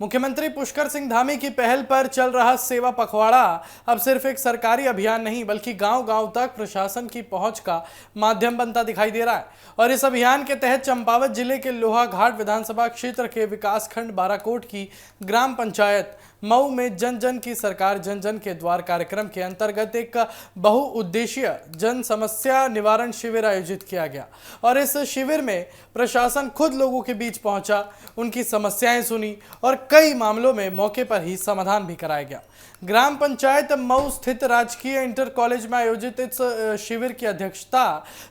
मुख्यमंत्री पुष्कर सिंह धामी की पहल पर चल रहा सेवा पखवाड़ा अब सिर्फ एक सरकारी अभियान नहीं बल्कि गांव-गांव तक प्रशासन की पहुंच का माध्यम बनता दिखाई दे रहा है। और इस अभियान के तहत चंपावत जिले के लोहाघाट विधानसभा क्षेत्र के विकासखंड बाराकोट की ग्राम पंचायत मऊ में जन जन की सरकार जन जन के द्वार कार्यक्रम के अंतर्गत एक बहुउद्देशीय जन समस्या निवारण शिविर आयोजित किया गया। और इस शिविर में प्रशासन खुद लोगों के बीच पहुंचा, उनकी समस्याएं सुनी और कई मामलों में मौके पर ही समाधान भी कराया गया। ग्राम पंचायत मऊ स्थित राजकीय इंटर कॉलेज में आयोजित इस शिविर की अध्यक्षता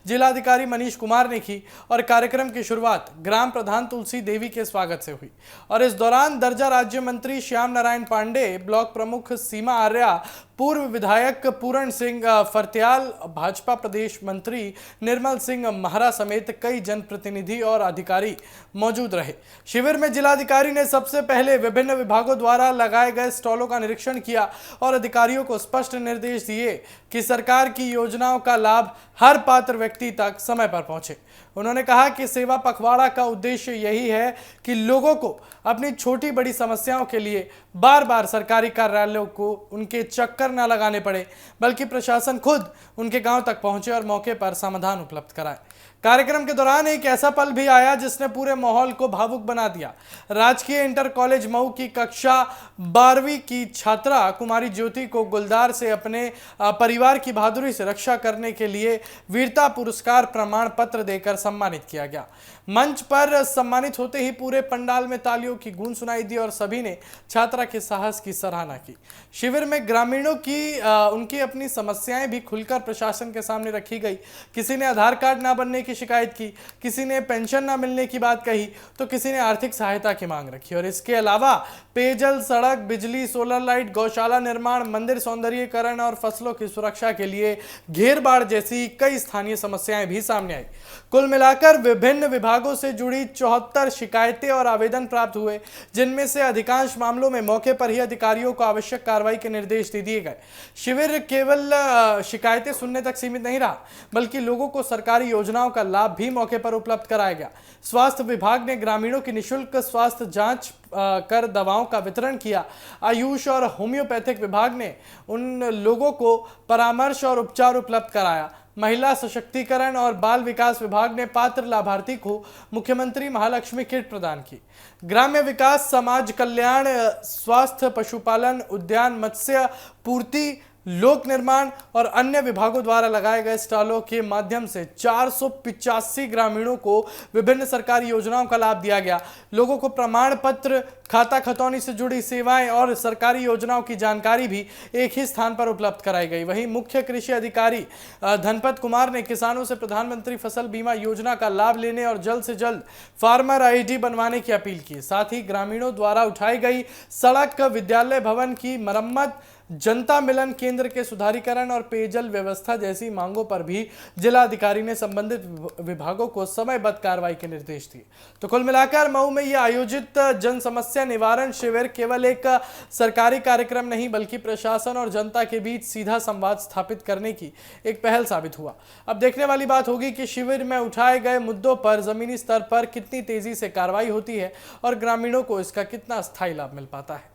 जिलाधिकारी मनीष कुमार ने की और कार्यक्रम की शुरुआत ग्राम प्रधान तुलसी देवी के स्वागत से हुई। और इस दौरान दर्जा राज्य मंत्री श्याम नारायण पांडे, ब्लॉक प्रमुख सीमा आर्या, पूर्व विधायक पूरण सिंह फर्त्याल, भाजपा प्रदेश मंत्री निर्मल सिंह महरा समेत कई जनप्रतिनिधि और अधिकारी मौजूद रहे। शिविर में जिलाधिकारी ने सबसे पहले विभिन्न विभागों द्वारा लगाए गए स्टॉलों का निरीक्षण किया और अधिकारियों को स्पष्ट निर्देश दिए कि सरकार की योजनाओं का लाभ हर पात्र व्यक्ति तक समय पर पहुंचे। उन्होंने कहा कि सेवा पखवाड़ा का उद्देश्य यही है कि लोगों को अपनी छोटी बड़ी समस्याओं के लिए बार बार सरकारी कार्यालयों को उनके चक्कर न लगाने पड़े, बल्कि प्रशासन खुद उनके गांव तक पहुंचे और मौके पर समाधान उपलब्ध कराए। कार्यक्रम के दौरान एक ऐसा पल भी आया जिसने पूरे माहौल को भावुक बना दिया। राजकीय इंटर कॉलेज मऊ की कक्षा 12वीं की छात्रा कुमारी ज्योति को गुलदार से अपने परिवार की बहादुरी से रक्षा करने के लिए वीरता पुरस्कार प्रमाण पत्र देकर सम्मानित किया गया। मंच पर सम्मानित होते ही पूरे पंडाल में तालियों की गूंज सुनाई दी और सभी ने छात्रा के साहस की सराहना की। शिविर में ग्रामीणों की उनकी अपनी समस्याएं भी खुलकर प्रशासन के सामने रखी गई। किसी ने आधार कार्ड ना बनने की शिकायत की, किसी ने पेंशन ना मिलने की बात कही, तो किसी ने आर्थिक सहायता की मांग रखी। और इसके अलावा पेयजल, सड़क, बिजली, सोलर लाइट, गौशाला निर्माण, मंदिर सौंदर्यीकरण और फसलों की सुरक्षा के लिए घेर बाढ़ जैसी कई स्थानीय समस्याएं भी सामने आई। कुल मिलाकर विभिन्न विभागों से जुड़ी 74 शिकायतें और आवेदन प्राप्त हुए, जिनमें से अधिकांश मामलों में मौके पर ही अधिकारियों को आवश्यक कार्रवाई के निर्देश दे दिए गए। शिविर केवल शिकायतें सुनने तक सीमित नहीं रहा, बल्कि लोगों को सरकारी योजनाओं का लाभ भी मौके पर उपलब्ध कराया गया। स्वास्थ्य विभाग ने ग्रामीणों की निःशुल्क स्वास्थ्य जांच कर दवाओं का वितरण किया। आयुष और होम्योपैथिक विभाग ने उन लोगों को परामर्श और उपचार उपलब्ध कराया। महिला सशक्तिकरण और बाल विकास विभाग ने पात्र लाभार्थी को मुख्यमंत्री महालक्ष्मी किट प्रदान की। ग्राम्य विकास, समाज कल्याण, स्वास्थ्य, पशुपालन, उद्यान, मत्स्य पूर्ति, लोक निर्माण और अन्य विभागों द्वारा लगाए गए स्टॉलों के माध्यम से 485 ग्रामीणों को विभिन्न सरकारी योजनाओं का लाभ दिया गया। लोगों को प्रमाण पत्र, खाता खतौनी से जुड़ी सेवाएं और सरकारी योजनाओं की जानकारी भी एक ही स्थान पर उपलब्ध कराई गई। वहीं मुख्य कृषि अधिकारी धनपत कुमार ने किसानों से प्रधानमंत्री फसल बीमा योजना का लाभ लेने और जल्द से जल्द फार्मर आईडी बनवाने की अपील की। साथ ही ग्रामीणों द्वारा उठाई गई सड़क, विद्यालय भवन की मरम्मत, जनता मिलन केंद्र के सुधारीकरण और पेयजल व्यवस्था जैसी मांगों पर भी जिलाधिकारी ने संबंधित विभागों को समयबद्ध कार्रवाई के निर्देश दिए। तो कुल मिलाकर मऊ में यह आयोजित जन समस्या निवारण शिविर केवल एक सरकारी कार्यक्रम नहीं बल्कि प्रशासन और जनता के बीच सीधा संवाद स्थापित करने की एक पहल साबित हुआ। अब देखने वाली बात होगी कि शिविर में उठाए गए मुद्दों पर जमीनी स्तर पर कितनी तेजी से कार्रवाई होती है और ग्रामीणों को इसका कितना स्थायी लाभ मिल पाता है।